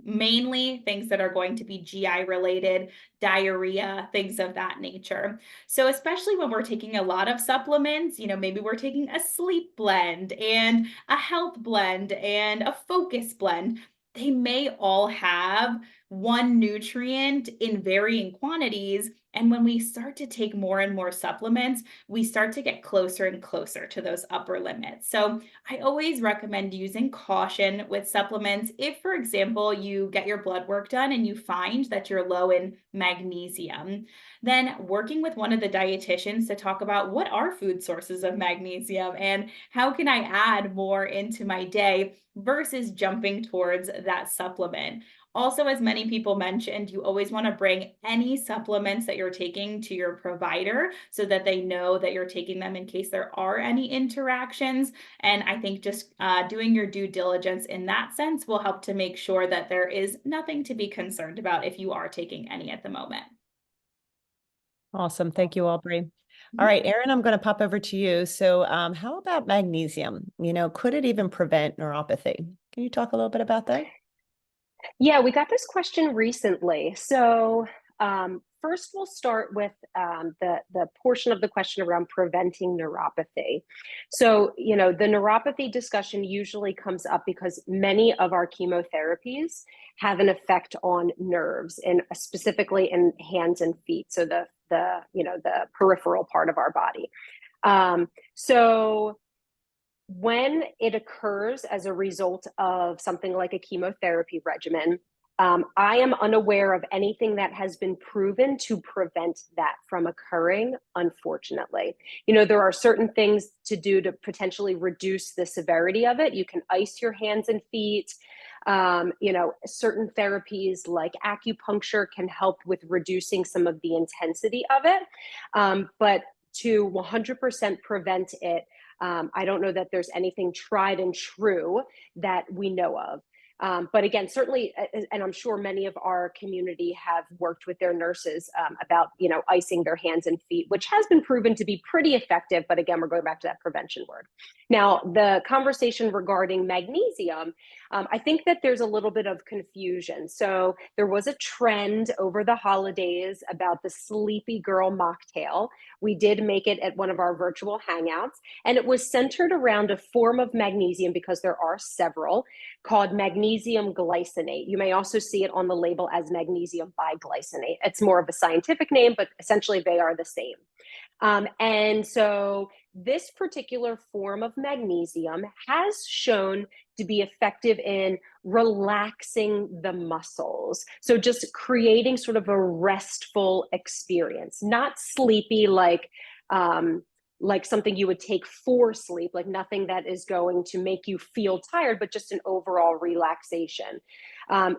mainly things that are going to be GI related, diarrhea, things of that nature. So especially when we're taking a lot of supplements, maybe we're taking a sleep blend and a health blend and a focus blend, they may all have one nutrient in varying quantities. And when we start to take more and more supplements, we start to get closer and closer to those upper limits. So I always recommend using caution with supplements. If, for example, you get your blood work done and you find that you're low in magnesium, then working with one of the dietitians to talk about what are food sources of magnesium and how can I add more into my day versus jumping towards that supplement. Also, as many people mentioned, you always want to bring any supplements that you're taking to your provider so that they know that you're taking them in case there are any interactions. And I think just doing your due diligence in that sense will help to make sure that there is nothing to be concerned about if you are taking any at the moment. Awesome. Thank you, Aubrey. All right, Erin, I'm going to pop over to you. So how about magnesium? Could it even prevent neuropathy? Can you talk a little bit about that? Yeah, we got this question recently. So first, we'll start with the portion of the question around preventing neuropathy. So, the neuropathy discussion usually comes up because many of our chemotherapies have an effect on nerves, and specifically in hands and feet. So the peripheral part of our body. So when it occurs as a result of something like a chemotherapy regimen, I am unaware of anything that has been proven to prevent that from occurring, unfortunately. There are certain things to do to potentially reduce the severity of it. You can ice your hands and feet. Certain therapies like acupuncture can help with reducing some of the intensity of it. But to 100% prevent it, I don't know that there's anything tried and true that we know of. But again, certainly, and I'm sure many of our community have worked with their nurses about, icing their hands and feet, which has been proven to be pretty effective. But again, we're going back to that prevention word. Now, the conversation regarding magnesium, I think that there's a little bit of confusion. So there was a trend over the holidays about the Sleepy Girl mocktail. We did make it at one of our virtual hangouts, and it was centered around a form of magnesium, because there are several, called magnesium glycinate. You may also see it on the label as magnesium biglycinate. It's more of a scientific name, but essentially they are the same. And so this particular form of magnesium has shown to be effective in relaxing the muscles. So just creating sort of a restful experience, not sleepy like something you would take for sleep, like nothing that is going to make you feel tired, but just an overall relaxation.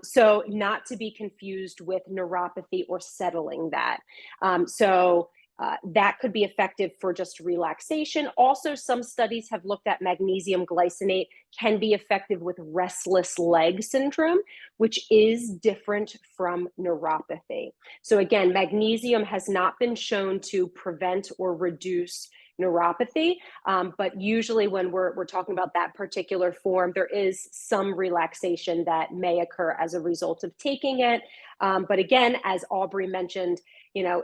So not to be confused with neuropathy or settling that. That could be effective for just relaxation. Also, some studies have looked at magnesium glycinate can be effective with restless leg syndrome, which is different from neuropathy. So again, magnesium has not been shown to prevent or reduce neuropathy, but usually when we're talking about that particular form, there is some relaxation that may occur as a result of taking it. But again, as Aubrey mentioned,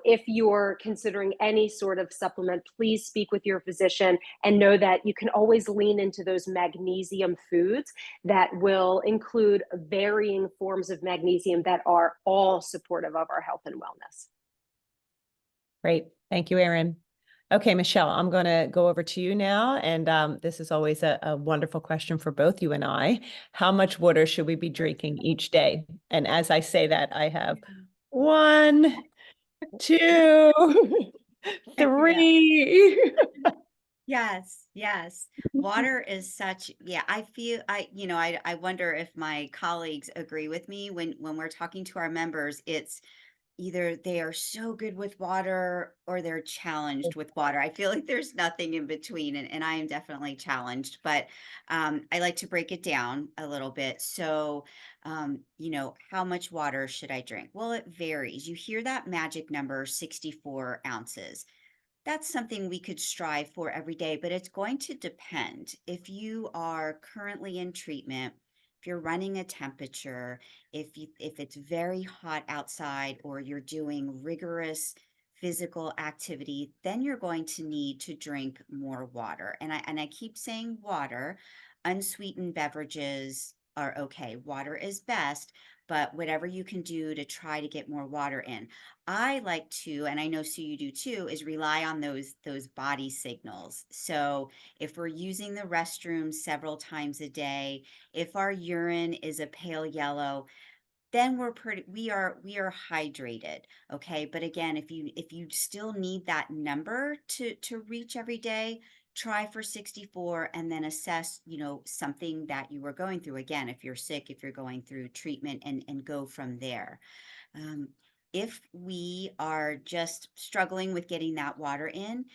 if you're considering any sort of supplement, please speak with your physician and know that you can always lean into those magnesium foods that will include varying forms of magnesium that are all supportive of our health and wellness. Great. Thank you, Erin. Okay, Michelle, I'm going to go over to you now. And this is always a wonderful question for both you and I. How much water should we be drinking each day? And as I say that, I have 1, 2, 3. Yes, yes. Water is such, yeah, I feel I wonder if my colleagues agree with me when we're talking to our members, it's either they are so good with water or they're challenged with water. I feel like there's nothing in between, and I am definitely challenged, but I like to break it down a little bit. So, how much water should I drink? Well, it varies. You hear that magic number, 64 ounces. That's something we could strive for every day, but it's going to depend. If you are currently in treatment, if you're running a temperature, if it's very hot outside or you're doing rigorous physical activity, then you're going to need to drink more water. And I keep saying water. Unsweetened beverages are okay. Water is best, but whatever you can do to try to get more water in. I like to, and I know Sue you do too, is rely on those body signals. So if we're using the restroom several times a day, if our urine is a pale yellow, then we are hydrated. Okay, but again, if you still need that number to reach every day, try for 64 and then assess something that you were going through. Again, if you're sick, if you're going through treatment, and go from there. um, if we are just struggling with getting that water in,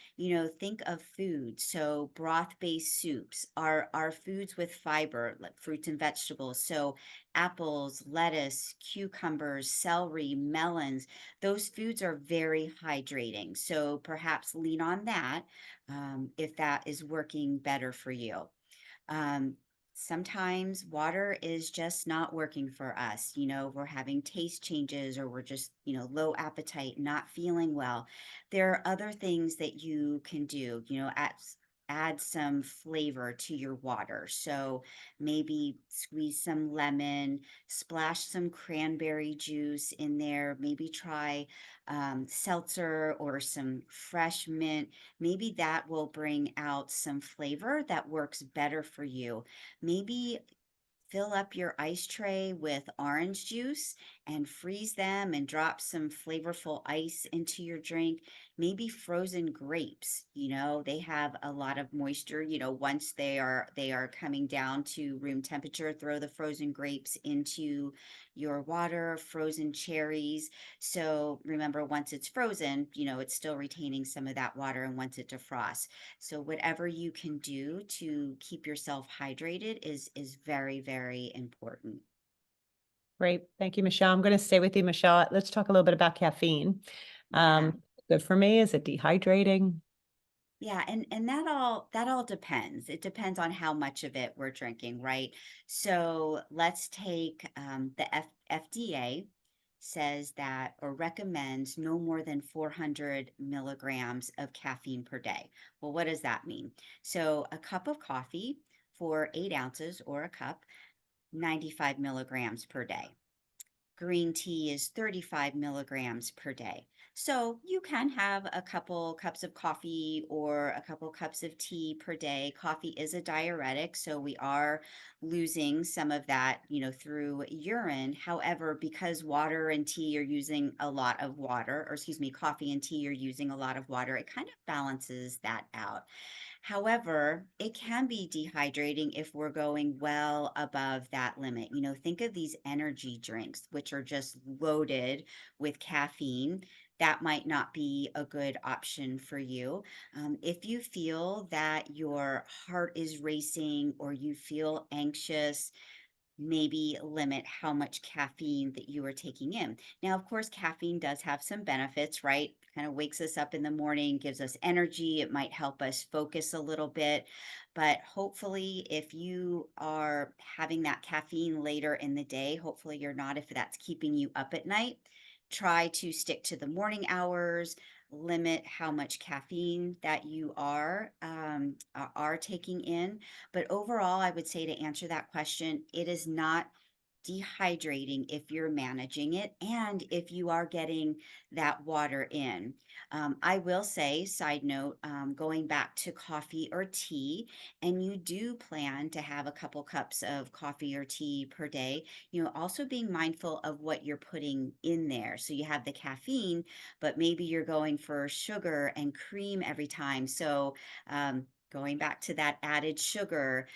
think of food. So broth-based soups are foods with fiber, like fruits and vegetables. So apples, lettuce, cucumbers, celery, melons, those foods are very hydrating. So perhaps lean on that if that is working better for you. Um, Sometimes water is just not working for us. We're having taste changes, or we're just, low appetite, not feeling well. There are other things that you can do, add some flavor to your water. So maybe squeeze some lemon, splash some cranberry juice in there, maybe try seltzer or some fresh mint. Maybe that will bring out some flavor that works better for you. Maybe fill up your ice tray with orange juice and freeze them and drop some flavorful ice into your drink. Maybe frozen grapes, they have a lot of moisture, once they are coming down to room temperature, throw the frozen grapes into your water, frozen cherries. So remember, once it's frozen, it's still retaining some of that water, and once it defrosts. So whatever you can do to keep yourself hydrated is very, very important. Great. Thank you, Michelle. I'm going to stay with you, Michelle. Let's talk a little bit about caffeine. Yeah. Good for me. Is it dehydrating? Yeah, and that all depends. It depends on how much of it we're drinking, right? So let's take the FDA says that, or recommends, no more than 400 milligrams of caffeine per day. Well, what does that mean? So a cup of coffee for 8 ounces, or a cup, 95 milligrams per day. Green tea is 35 milligrams per day. So you can have a couple cups of coffee or a couple cups of tea per day. Coffee is a diuretic, so we are losing some of that, through urine. However, because water and tea are using a lot of water, or excuse me, coffee and tea are using a lot of water, it kind of balances that out. However, it can be dehydrating if we're going well above that limit. Think of these energy drinks, which are just loaded with caffeine. That might not be a good option for you. If you feel that your heart is racing or you feel anxious, maybe limit how much caffeine that you are taking in. Now, of course, caffeine does have some benefits, right? Kind of wakes us up in the morning, gives us energy. It might help us focus a little bit. But hopefully, if you are having that caffeine later in the day, hopefully you're not, if that's keeping you up at night, try to stick to the morning hours, limit how much caffeine that you are taking in. But overall, I would say, to answer that question, it is not dehydrating if you're managing it and if you are getting that water in. I will say, side note, going back to coffee or tea, and you do plan to have a couple cups of coffee or tea per day, also being mindful of what you're putting in there. So you have the caffeine, but maybe you're going for sugar and cream every time. So going back to that added sugar,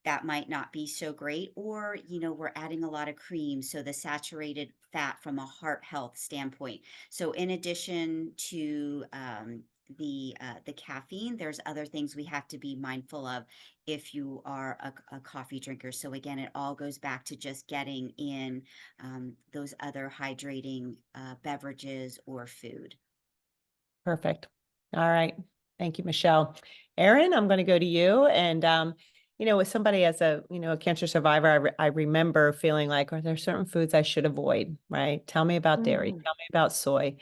that might not be so great. Or, we're adding a lot of cream, so the saturated fat from a heart health standpoint. So in addition to the caffeine, there's other things we have to be mindful of if you are a coffee drinker. So again, it all goes back to just getting in those other hydrating beverages or food. Perfect. All right. Thank you, Michelle. Erin, I'm going to go to you. And, with somebody as a cancer survivor, I remember feeling like, are there certain foods I should avoid, right? Tell me about dairy. Tell me about soy.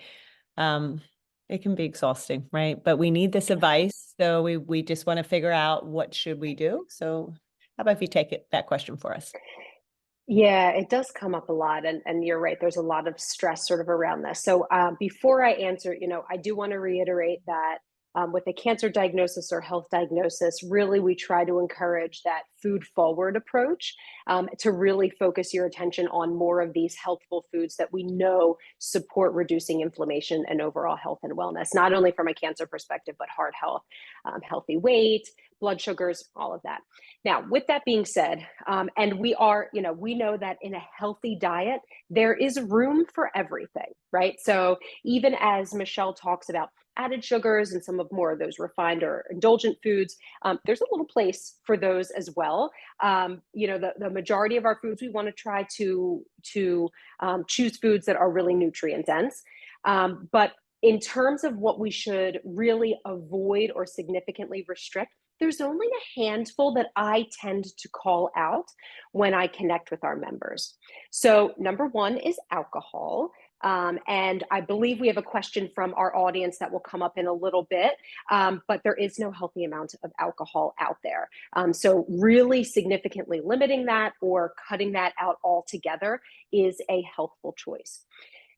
It can be exhausting, right? But we need this advice. So we just want to figure out what should we do. So how about if you take that question for us? Yeah, it does come up a lot. And you're right, there's a lot of stress sort of around this. So before I answer, I do want to reiterate that with a cancer diagnosis or health diagnosis, really we try to encourage that food forward approach to really focus your attention on more of these healthful foods that we know support reducing inflammation and overall health and wellness, not only from a cancer perspective, but heart health, healthy weight, blood sugars, all of that. Now, with that being said, and we know that in a healthy diet, there is room for everything, right? So even as Michelle talks about added sugars and some of more of those refined or indulgent foods, there's a little place for those as well. The majority of our foods, we want to try to choose foods that are really nutrient dense. But in terms of what we should really avoid or significantly restrict, there's only a handful that I tend to call out when I connect with our members. So number one is alcohol. And I believe we have a question from our audience that will come up in a little bit, but there is no healthy amount of alcohol out there. So really significantly limiting that or cutting that out altogether is a healthful choice.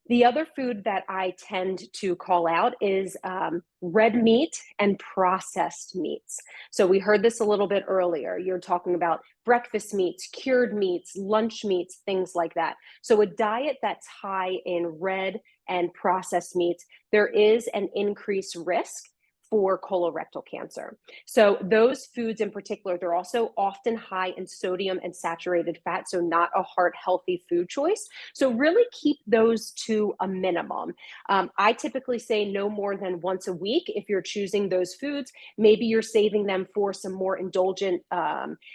The other food that I tend to call out is red meat and processed meats. So we heard this a little bit earlier. You're talking about breakfast meats, cured meats, lunch meats, things like that. So a diet that's high in red and processed meats, there is an increased risk for colorectal cancer. So those foods in particular, they're also often high in sodium and saturated fat, so not a heart healthy food choice. So really keep those to a minimum. I typically say no more than once a week if you're choosing those foods. Maybe you're saving them for some more indulgent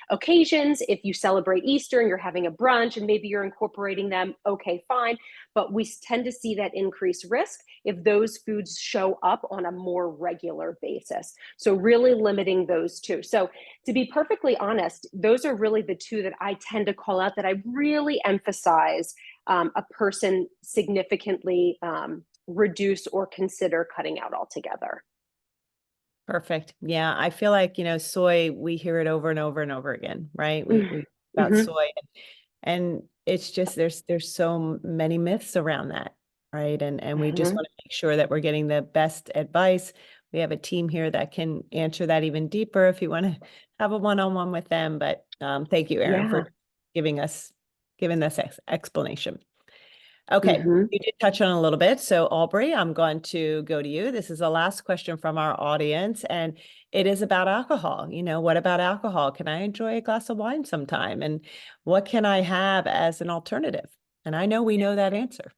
occasions. If you celebrate Easter and you're having a brunch and maybe you're incorporating them, okay, fine. But we tend to see that increased risk if those foods show up on a more regular basis. So really limiting those two. So to be perfectly honest, those are really the two that I tend to call out that I really emphasize a person significantly reduce or consider cutting out altogether. Perfect. Yeah. I feel like, soy, we hear it over and over and over again, right? We about soy and it's just, there's so many myths around that, right? And we just want to make sure that we're getting the best advice. We have a team here that can answer that even deeper if you want to have a one-on-one with them. But thank you, Erin, for giving this explanation. Okay, you did touch on a little bit. So Aubrey, I'm going to go to you. This is the last question from our audience, and it is about alcohol. What about alcohol? Can I enjoy a glass of wine sometime? And what can I have as an alternative? And I know we know that answer.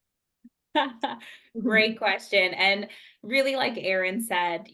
Great question. And really, like Erin said,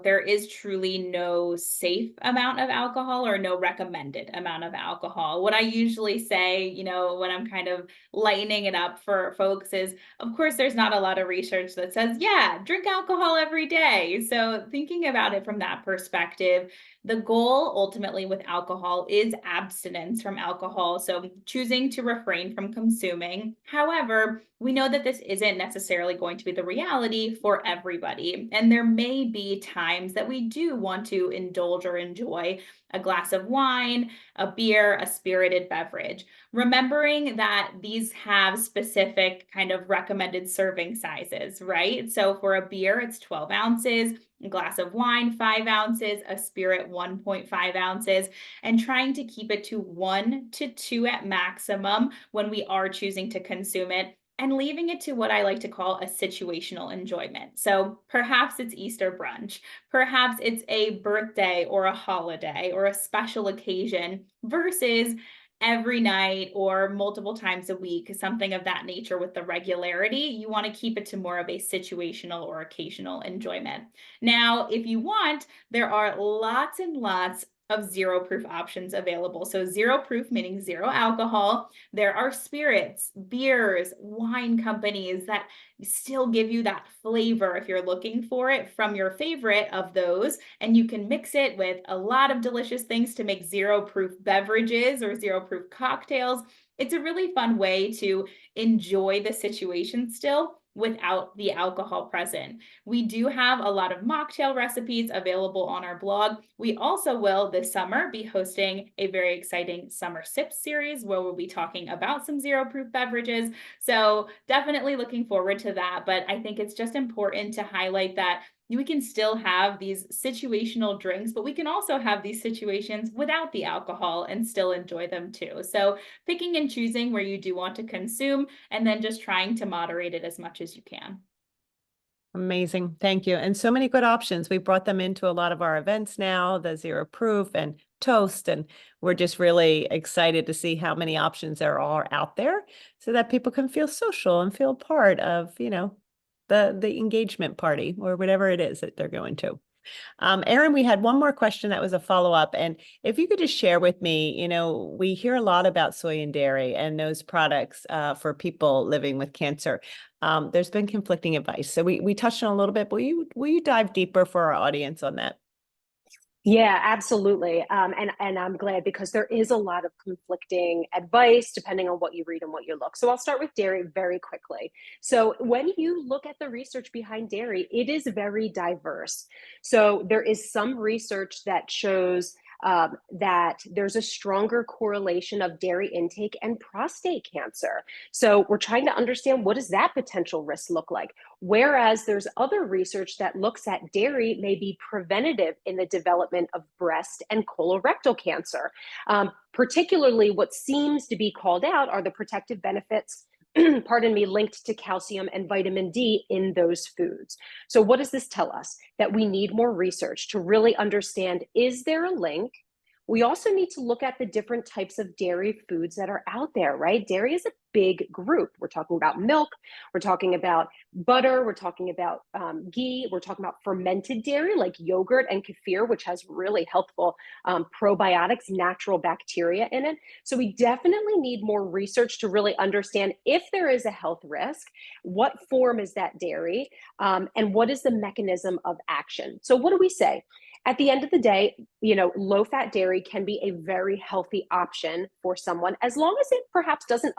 there is truly no safe amount of alcohol or no recommended amount of alcohol. What I usually say, when I'm kind of lightening it up for folks is, of course, there's not a lot of research that says, yeah, drink alcohol every day. So thinking about it from that perspective, the goal ultimately with alcohol is abstinence from alcohol. So choosing to refrain from consuming. However, we know that this isn't necessarily going to be the reality for everybody. And there may be times that we do want to indulge or enjoy a glass of wine, a beer, a spirited beverage, remembering that these have specific kind of recommended serving sizes, right? So for a beer, it's 12 ounces, a glass of wine, 5 ounces, a spirit, 1.5 ounces, and trying to keep it to 1 to 2 at maximum when we are choosing to consume it, and leaving it to what I like to call a situational enjoyment. So perhaps it's Easter brunch, perhaps it's a birthday or a holiday or a special occasion versus every night or multiple times a week, something of that nature with the regularity. You want to keep it to more of a situational or occasional enjoyment. Now, if you want, there are lots and lots of zero proof options available. So zero proof meaning zero alcohol. There are spirits, beers, wine companies that still give you that flavor if you're looking for it from your favorite of those. And you can mix it with a lot of delicious things to make zero proof beverages or zero proof cocktails. It's a really fun way to enjoy the situation still without the alcohol present. We do have a lot of mocktail recipes available on our blog. We also will this summer be hosting a very exciting summer sips series where we'll be talking about some zero proof beverages. So definitely looking forward to that. But I think it's just important to highlight that we can still have these situational drinks, but we can also have these situations without the alcohol and still enjoy them too. So picking and choosing where you do want to consume and then just trying to moderate it as much as you can. Amazing. Thank you. And so many good options. We brought them into a lot of our events now, the zero proof and toast. And we're just really excited to see how many options there are out there so that people can feel social and feel part of, the engagement party or whatever it is that they're going to. Erin, we had one more question that was a follow-up. And if you could just share with me, we hear a lot about soy and dairy and those products for people living with cancer. There's been conflicting advice. So we touched on a little bit, but will you dive deeper for our audience on that? Yeah, absolutely. And I'm glad because there is a lot of conflicting advice depending on what you read and what you look. So I'll start with dairy very quickly. So when you look at the research behind dairy, it is very diverse. So there is some research that shows that there's a stronger correlation of dairy intake and prostate cancer. So we're trying to understand, what does that potential risk look like? Whereas there's other research that looks at dairy may be preventative in the development of breast and colorectal cancer. Particularly what seems to be called out are the protective benefits pardon me, linked to calcium and vitamin D in those foods. So what does this tell us? That we need more research to really understand, is there a link? We also need to look at the different types of dairy foods that are out there, right? Dairy is a big group. We're talking about milk, we're talking about butter, we're talking about ghee, we're talking about fermented dairy like yogurt and kefir, which has really helpful probiotics, natural bacteria in it. So we definitely need more research to really understand if there is a health risk, what form is that dairy, and what is the mechanism of action. So what do we say? At the end of the day, low-fat dairy can be a very healthy option for someone as long as it perhaps doesn't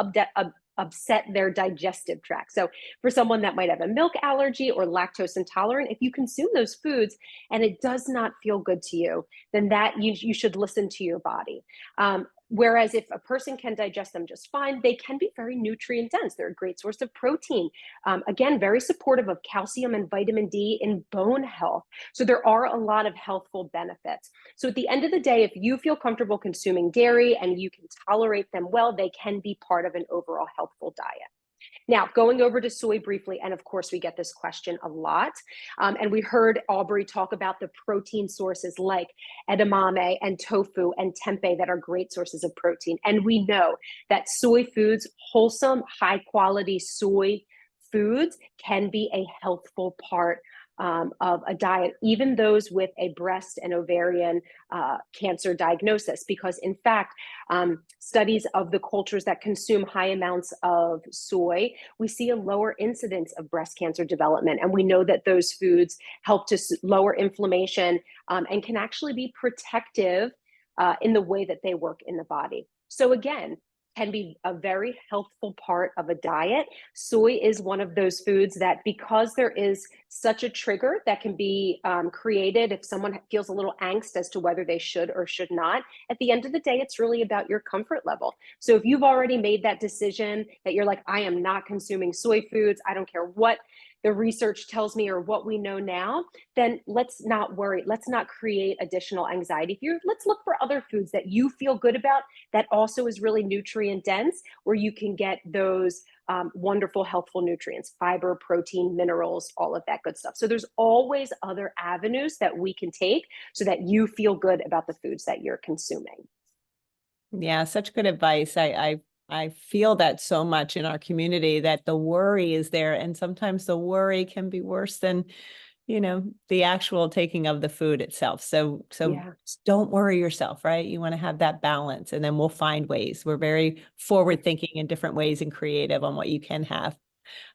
upset their digestive tract. So for someone that might have a milk allergy or lactose intolerant, if you consume those foods and it does not feel good to you, then that you should listen to your body. Whereas if a person can digest them just fine, they can be very nutrient dense. They're a great source of protein. Again, very supportive of calcium and vitamin D in bone health. So there are a lot of healthful benefits. So at the end of the day, if you feel comfortable consuming dairy and you can tolerate them well, they can be part of an overall healthful diet. Now, going over to soy briefly, and of course, we get this question a lot. And we heard Aubrey talk about the protein sources like edamame and tofu and tempeh that are great sources of protein. And we know that soy foods, wholesome, high quality soy foods can be a healthful part of a diet, even those with a breast and ovarian cancer diagnosis, because in fact, studies of the cultures that consume high amounts of soy, we see a lower incidence of breast cancer development. And we know that those foods help to lower inflammation and can actually be protective in the way that they work in the body. So again, can be a very healthful part of a diet. Soy is one of those foods that, because there is such a trigger that can be created if someone feels a little angst as to whether they should or should not, at the end of the day, it's really about your comfort level. So if you've already made that decision that you're like, I am not consuming soy foods, I don't care what the research tells me or what we know now, then let's not worry. Let's not create additional anxiety. Let's look for other foods that you feel good about that also is really nutrient dense, where you can get those wonderful, healthful nutrients, fiber, protein, minerals, all of that good stuff. So there's always other avenues that we can take so that you feel good about the foods that you're consuming. Yeah, such good advice. I feel that so much in our community, that the worry is there. And sometimes the worry can be worse than, the actual taking of the food itself. So Yeah. don't worry yourself, right? You want to have that balance, and then we'll find ways. We're very forward thinking in different ways and creative on what you can have.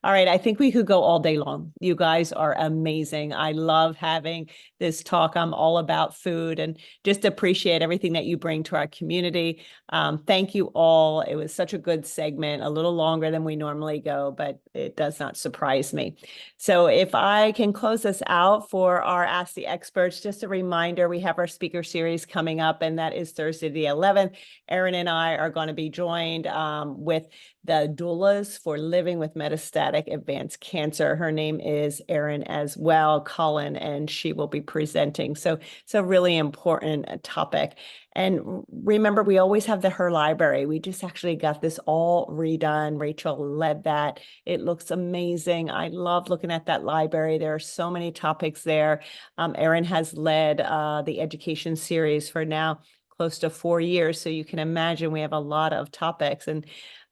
All right, I think we could go all day long. You guys are amazing. I love having this talk. I'm all about food and just appreciate everything that you bring to our community. Thank you all. It was such a good segment, a little longer than we normally go, but it does not surprise me. So if I can close this out for our Ask the Experts, just a reminder, we have our speaker series coming up, and that is Thursday the 11th. Erin and I are going to be joined with the doulas for living with metastatic advanced cancer. Her name is Erin as well, Cullen, and she will be presenting. So it's a really important topic. And remember, we always have the HER library. We just actually got this all redone. Rachel led that. It looks amazing. I love looking at that library. There are so many topics there. Erin has led the education series for now close to 4 years. So you can imagine we have a lot of topics. And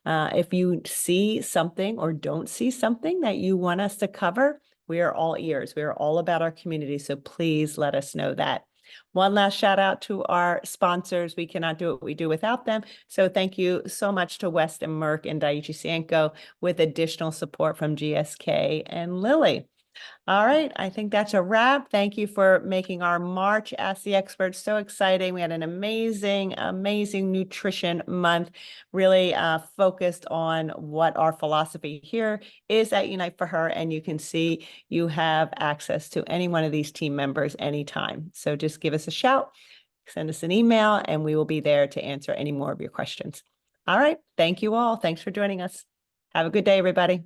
if you see something or don't see something that you want us to cover, we are all ears. We are all about our community. So please let us know that. One last shout out to our sponsors. We cannot do what we do without them. So thank you so much to West and Merck and Daiichi Sankyo, with additional support from GSK and Lilly. All right, I think that's a wrap. Thank you for making our March Ask the Experts so exciting. We had an amazing nutrition month, really focused on what our philosophy here is at Unite for Her. And you can see you have access to any one of these team members anytime. So just give us a shout, send us an email, and we will be there to answer any more of your questions. All right, thank you all. Thanks for joining us. Have a good day, everybody.